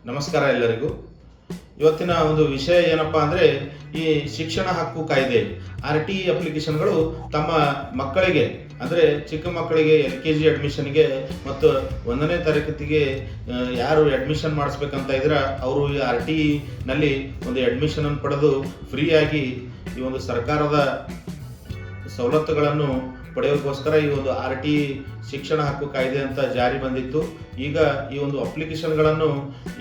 ನಮಸ್ಕಾರ ಎಲ್ಲರಿಗೂ. ಇವತ್ತಿನ ಒಂದು ವಿಷಯ ಏನಪ್ಪಾ ಅಂದರೆ, ಈ ಶಿಕ್ಷಣ ಹಕ್ಕು ಕಾಯ್ದೆ RTE ಅಪ್ಲಿಕೇಶನ್ಗಳು ತಮ್ಮ ಮಕ್ಕಳಿಗೆ ಅಂದರೆ ಚಿಕ್ಕ ಮಕ್ಕಳಿಗೆ LKG ಅಡ್ಮಿಷನ್ಗೆ ಮತ್ತು 1ನೇ ತರಗತಿಗೆ ಯಾರು ಅಡ್ಮಿಷನ್ ಮಾಡಿಸ್ಬೇಕಂತ ಇದ್ರೆ ಅವರು ಈ RTE ನಲ್ಲಿ ಒಂದು ಅಡ್ಮಿಷನ್ ಪಡೆದು ಫ್ರೀಯಾಗಿ ಈ ಒಂದು ಸರ್ಕಾರದ ಸವಲತ್ತುಗಳನ್ನು ಪಡೆಯೋಕ್ಕೋಸ್ಕರ ಈ ಒಂದು RTE ಶಿಕ್ಷಣ ಹಕ್ಕು ಕಾಯ್ದೆ ಅಂತ ಜಾರಿ ಬಂದಿತ್ತು. ಈಗ ಈ ಒಂದು ಅಪ್ಲಿಕೇಶನ್ಗಳನ್ನು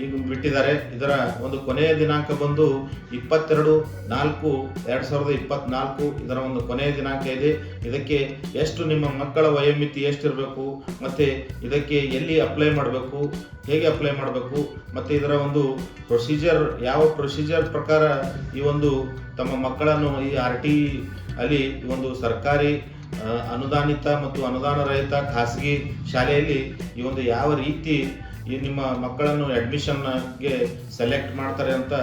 ಈಗ ಬಿಟ್ಟಿದ್ದಾರೆ. ಇದರ ಒಂದು ಕೊನೆಯ ದಿನಾಂಕ ಬಂದು 22/4/2024 ಇದರ ಒಂದು ಕೊನೆಯ ದಿನಾಂಕ ಇದೆ. ಇದಕ್ಕೆ ಎಷ್ಟು ನಿಮ್ಮ ಮಕ್ಕಳ ವಯೋಮಿತಿ ಎಷ್ಟಿರಬೇಕು, ಮತ್ತು ಇದಕ್ಕೆ ಎಲ್ಲಿ ಅಪ್ಲೈ ಮಾಡಬೇಕು, ಹೇಗೆ ಅಪ್ಲೈ ಮಾಡಬೇಕು, ಮತ್ತು ಇದರ ಒಂದು ಪ್ರೊಸೀಜರ್ ಯಾವ ಪ್ರೊಸೀಜರ್ ಪ್ರಕಾರ ಈ ಒಂದು ತಮ್ಮ ಮಕ್ಕಳನ್ನು ಈ RTE ಅಲ್ಲಿ ಈ ಒಂದು ಸರ್ಕಾರಿ ಅನುದಾನಿತ ಮತ್ತು ಅನುದಾನ ರಹಿತ ಖಾಸಗಿ ಶಾಲೆಯಲ್ಲಿ ಈ ಒಂದು ಯಾವ ರೀತಿ ಈ ನಿಮ್ಮ ಮಕ್ಕಳನ್ನು ಅಡ್ಮಿಷನ್ಗೆ ಸೆಲೆಕ್ಟ್ ಮಾಡ್ತಾರೆ ಅಂತ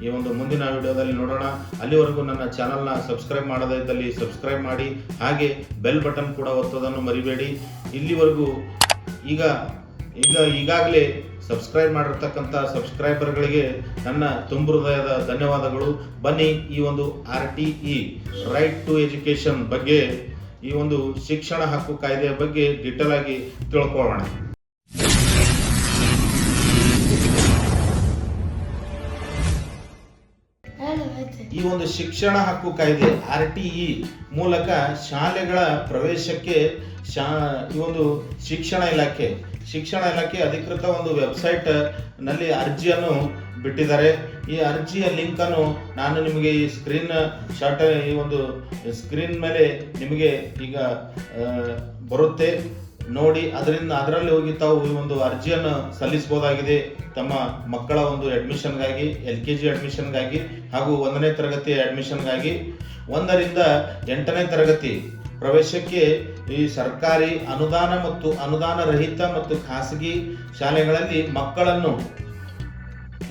ಈ ಒಂದು ಮುಂದಿನ ವಿಡಿಯೋದಲ್ಲಿ ನೋಡೋಣ. ಅಲ್ಲಿವರೆಗೂ ನನ್ನ ಚಾನಲ್ನ ಸಬ್ಸ್ಕ್ರೈಬ್ ಮಾಡದೇ ಇದ್ದಲ್ಲಿ ಸಬ್ಸ್ಕ್ರೈಬ್ ಮಾಡಿ, ಹಾಗೆ ಬೆಲ್ ಬಟನ್ ಕೂಡ ಒತ್ತೋದನ್ನು ಮರಿಬೇಡಿ. ಇಲ್ಲಿವರೆಗೂ ಈಗಾಗಲೇ ಸಬ್ಸ್ಕ್ರೈಬ್ ಮಾಡಿರ್ತಕ್ಕಂಥ ಸಬ್ಸ್ಕ್ರೈಬರ್ಗಳಿಗೆ ನನ್ನ ತುಂಬ ಹೃದಯದ ಧನ್ಯವಾದಗಳು. ಬನ್ನಿ ಈ ಒಂದು RTE ರೈಟ್ ಟು ಎಜುಕೇಷನ್ ಬಗ್ಗೆ, ಈ ಒಂದು ಶಿಕ್ಷಣ ಹಕ್ಕು ಕಾಯ್ದೆಯ ಬಗ್ಗೆ ಡೀಟೇಲ್ ಆಗಿ ತಿಳ್ಕೊಳ್ಳೋಣ. ಈ ಒಂದು ಶಿಕ್ಷಣ ಹಕ್ಕು ಕಾಯ್ದೆ RTE ಮೂಲಕ ಶಾಲೆಗಳ ಪ್ರವೇಶಕ್ಕೆ ಈ ಒಂದು ಶಿಕ್ಷಣ ಇಲಾಖೆ ಅಧಿಕೃತ ಒಂದು ವೆಬ್ಸೈಟ್ ನಲ್ಲಿ ಅರ್ಜಿಯನ್ನು ಬಿಟ್ಟಿದ್ದಾರೆ. ಈ ಅರ್ಜಿಯ ಲಿಂಕ್ ಅನ್ನು ನಾನು ನಿಮಗೆ ಈ ಸ್ಕ್ರೀನ್ ಮೇಲೆ ನಿಮಗೆ ಈಗ ಬರುತ್ತೆ ನೋಡಿ. ಅದರಲ್ಲಿ ಹೋಗಿ ತಾವು ಈ ಒಂದು ಅರ್ಜಿಯನ್ನು ಸಲ್ಲಿಸಬಹುದಾಗಿದೆ. ತಮ್ಮ ಮಕ್ಕಳ ಒಂದು ಅಡ್ಮಿಷನ್ಗಾಗಿ, LKG ಅಡ್ಮಿಷನ್ಗಾಗಿ ಹಾಗೂ 1ನೇ ತರಗತಿ ಅಡ್ಮಿಷನ್ಗಾಗಿ. 1ರಿಂದ 8ನೇ ತರಗತಿ ಪ್ರವೇಶಕ್ಕೆ ಈ ಸರ್ಕಾರಿ ಅನುದಾನ ಮತ್ತು ಅನುದಾನ ರಹಿತ ಮತ್ತು ಖಾಸಗಿ ಶಾಲೆಗಳಲ್ಲಿ ಮಕ್ಕಳನ್ನು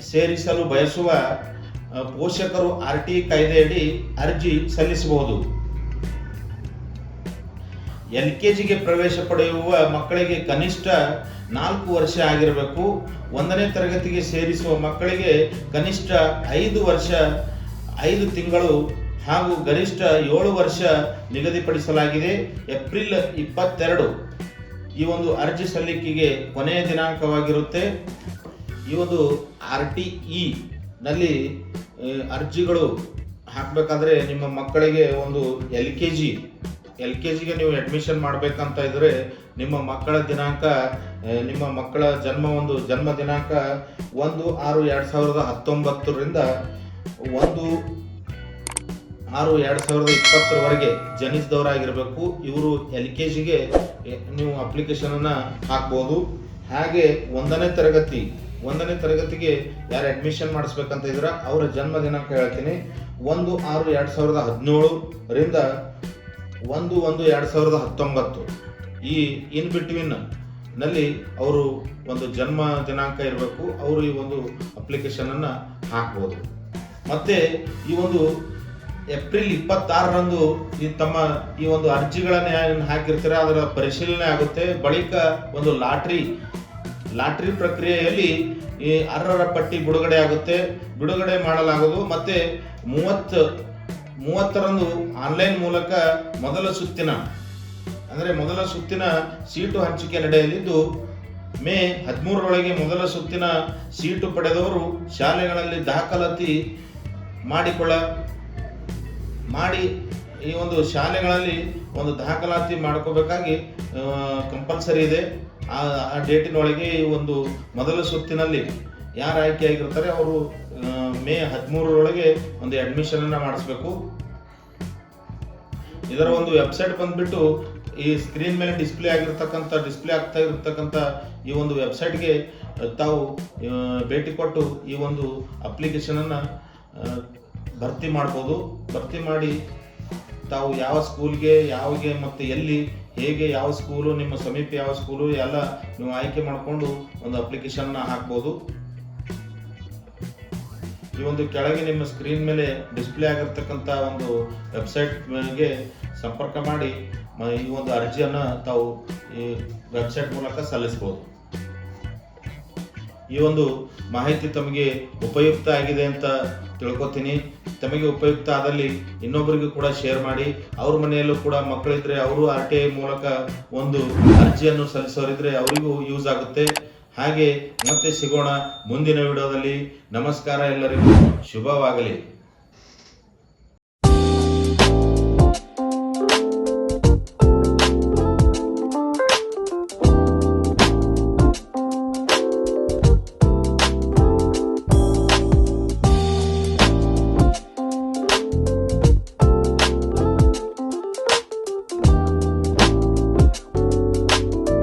ಸೇರಿಸಲು ಬಯಸುವ ಪೋಷಕರು RTE ಕಾಯ್ದೆಯಡಿ ಅರ್ಜಿ ಸಲ್ಲಿಸಬಹುದು. LKGಗೆ ಪ್ರವೇಶ ಪಡೆಯುವ ಮಕ್ಕಳಿಗೆ ಕನಿಷ್ಠ 4 ವರ್ಷ ಆಗಿರಬೇಕು. 1ನೇ ತರಗತಿಗೆ ಸೇರಿಸುವ ಮಕ್ಕಳಿಗೆ ಕನಿಷ್ಠ 5 ವರ್ಷ 5 ತಿಂಗಳು ಹಾಗೂ ಗರಿಷ್ಠ 7 ವರ್ಷ ನಿಗದಿಪಡಿಸಲಾಗಿದೆ. ಏಪ್ರಿಲ್ 22 ಈ ಒಂದು ಅರ್ಜಿ ಸಲ್ಲಿಕೆಗೆ ಕೊನೆಯ ದಿನಾಂಕವಾಗಿರುತ್ತೆ. ಈ ಒಂದು RTE ನಲ್ಲಿ ಅರ್ಜಿಗಳು ಹಾಕಬೇಕಾದ್ರೆ ನಿಮ್ಮ ಮಕ್ಕಳಿಗೆ ಒಂದು LKGಗೆ ನೀವು ಅಡ್ಮಿಷನ್ ಮಾಡಬೇಕಂತ ಇದ್ರೆ ನಿಮ್ಮ ಮಕ್ಕಳ ದಿನಾಂಕ, ನಿಮ್ಮ ಮಕ್ಕಳ ಜನ್ಮ ದಿನಾಂಕ 1/6/2019ರಿಂದ 1/6/2020 ಜನಿಸಿದವರಾಗಿರಬೇಕು. ಇವರು LKGಗೆ ನೀವು ಅಪ್ಲಿಕೇಶನ್ ಅನ್ನ ಹಾಕ್ಬೋದು. ಹಾಗೆ 1ನೇ ತರಗತಿಗೆ ಯಾರು ಅಡ್ಮಿಷನ್ ಮಾಡಿಸ್ಬೇಕಂತ ಇದ್ರ ಅವರ ಜನ್ಮ ದಿನಾಂಕ ಹೇಳ್ತೀನಿ. 1/6/2017ರಿಂದ 1/1/2019 ಈ ಇನ್ ಬಿಟ್ವೀನ್ ನಲ್ಲಿ ಅವರು ಒಂದು ಜನ್ಮ ದಿನಾಂಕ ಇರಬೇಕು. ಅವರು ಈ ಒಂದು ಅಪ್ಲಿಕೇಶನ್ ಅನ್ನ ಹಾಕ್ಬೋದು. ಮತ್ತೆ ಈ ಒಂದು ಏಪ್ರಿಲ್ 26ರಂದು ಈ ಒಂದು ಅರ್ಜಿಗಳನ್ನ ಹಾಕಿರ್ತಾರೆ, ಅದರ ಪರಿಶೀಲನೆ ಆಗುತ್ತೆ. ಬಳಿಕ ಒಂದು ಲಾಟ್ರಿ ಪ್ರಕ್ರಿಯೆಯಲ್ಲಿ ಈ ಅರ್ಹರ ಪಟ್ಟಿ ಬಿಡುಗಡೆ ಮಾಡಲಾಗುವುದು. ಮತ್ತೆ 30ರಂದು ಆನ್ಲೈನ್ ಮೂಲಕ ಮೊದಲ ಸುತ್ತಿನ ಸೀಟು ಹಂಚಿಕೆ ನಡೆಯಲಿದ್ದು, ಮೇ 13ರೊಳಗೆ ಮೊದಲ ಸುತ್ತಿನ ಸೀಟು ಪಡೆದವರು ಶಾಲೆಗಳಲ್ಲಿ ದಾಖಲಾತಿ ಮಾಡಿ ಈ ಒಂದು ಶಾಲೆಗಳಲ್ಲಿ ಒಂದು ದಾಖಲಾತಿ ಮಾಡ್ಕೋಬೇಕಾಗಿ ಕಂಪಲ್ಸರಿ ಇದೆ. ಆ ಡೇಟಿನೊಳಗೆ ಈ ಒಂದು ಮೊದಲ ಸುತ್ತಿನಲ್ಲಿ ಯಾರು ಆಯ್ಕೆಯಾಗಿರ್ತಾರೆ ಅವರು ಮೇ 13ರೊಳಗೆ ಒಂದು ಅಡ್ಮಿಷನ್ ಅನ್ನ ಮಾಡಿಸ್ಬೇಕು. ಇದರ ಒಂದು ವೆಬ್ಸೈಟ್ ಬಂದ್ಬಿಟ್ಟು ಈ ಸ್ಕ್ರೀನ್ ಮೇಲೆ ಡಿಸ್ಪ್ಲೇ ಆಗ್ತಾ ಇರತಕ್ಕಂಥ ಈ ಒಂದು ವೆಬ್ಸೈಟ್ಗೆ ತಾವು ಭೇಟಿ ಕೊಟ್ಟು ಈ ಒಂದು ಅಪ್ಲಿಕೇಶನ್ ಅನ್ನ ಭರ್ತಿ ಮಾಡ್ಬೋದು. ಭರ್ತಿ ಮಾಡಿ ತಾವು ಯಾವ ಸ್ಕೂಲ್ಗೆ ಮತ್ತು ಎಲ್ಲಿ ಹೇಗೆ ಯಾವ ಸ್ಕೂಲು, ನಿಮ್ಮ ಸಮೀಪ ಯಾವ ಸ್ಕೂಲು ಎಲ್ಲ ನೀವು ಆಯ್ಕೆ ಮಾಡಿಕೊಂಡು ಒಂದು ಅಪ್ಲಿಕೇಶನ್ ಹಾಕ್ಬೋದು. ಈ ಒಂದು ಕೆಳಗೆ ನಿಮ್ಮ ಸ್ಕ್ರೀನ್ ಮೇಲೆ ಡಿಸ್ಪ್ಲೇ ಆಗಿರ್ತಕ್ಕಂಥ ಒಂದು ವೆಬ್ಸೈಟ್ಗೆ ಸಂಪರ್ಕ ಮಾಡಿ ಈ ಒಂದು ಅರ್ಜಿಯನ್ನು ತಾವು ಈ ವೆಬ್ಸೈಟ್ ಮೂಲಕ ಸಲ್ಲಿಸಬಹುದು. ಈ ಒಂದು ಮಾಹಿತಿ ತಮಗೆ ಉಪಯುಕ್ತ ಆಗಿದೆ ಅಂತ ತಿಳ್ಕೊತೀನಿ. ತಮಗೆ ಉಪಯುಕ್ತ ಆದಲ್ಲಿ ಇನ್ನೊಬ್ಬರಿಗೂ ಕೂಡ ಶೇರ್ ಮಾಡಿ. ಅವ್ರ ಮನೆಯಲ್ಲೂ ಕೂಡ ಮಕ್ಕಳಿದ್ರೆ ಅವರು RTI ಮೂಲಕ ಒಂದು ಅರ್ಜಿಯನ್ನು ಸಲ್ಲಿಸೋರಿದ್ರೆ ಅವರಿಗೂ ಯೂಸ್ ಆಗುತ್ತೆ. ಹಾಗೆ ಮತ್ತೆ ಸಿಗೋಣ ಮುಂದಿನ ವಿಡಿಯೋದಲ್ಲಿ. ನಮಸ್ಕಾರ, ಎಲ್ಲರಿಗೂ ಶುಭವಾಗಲಿ.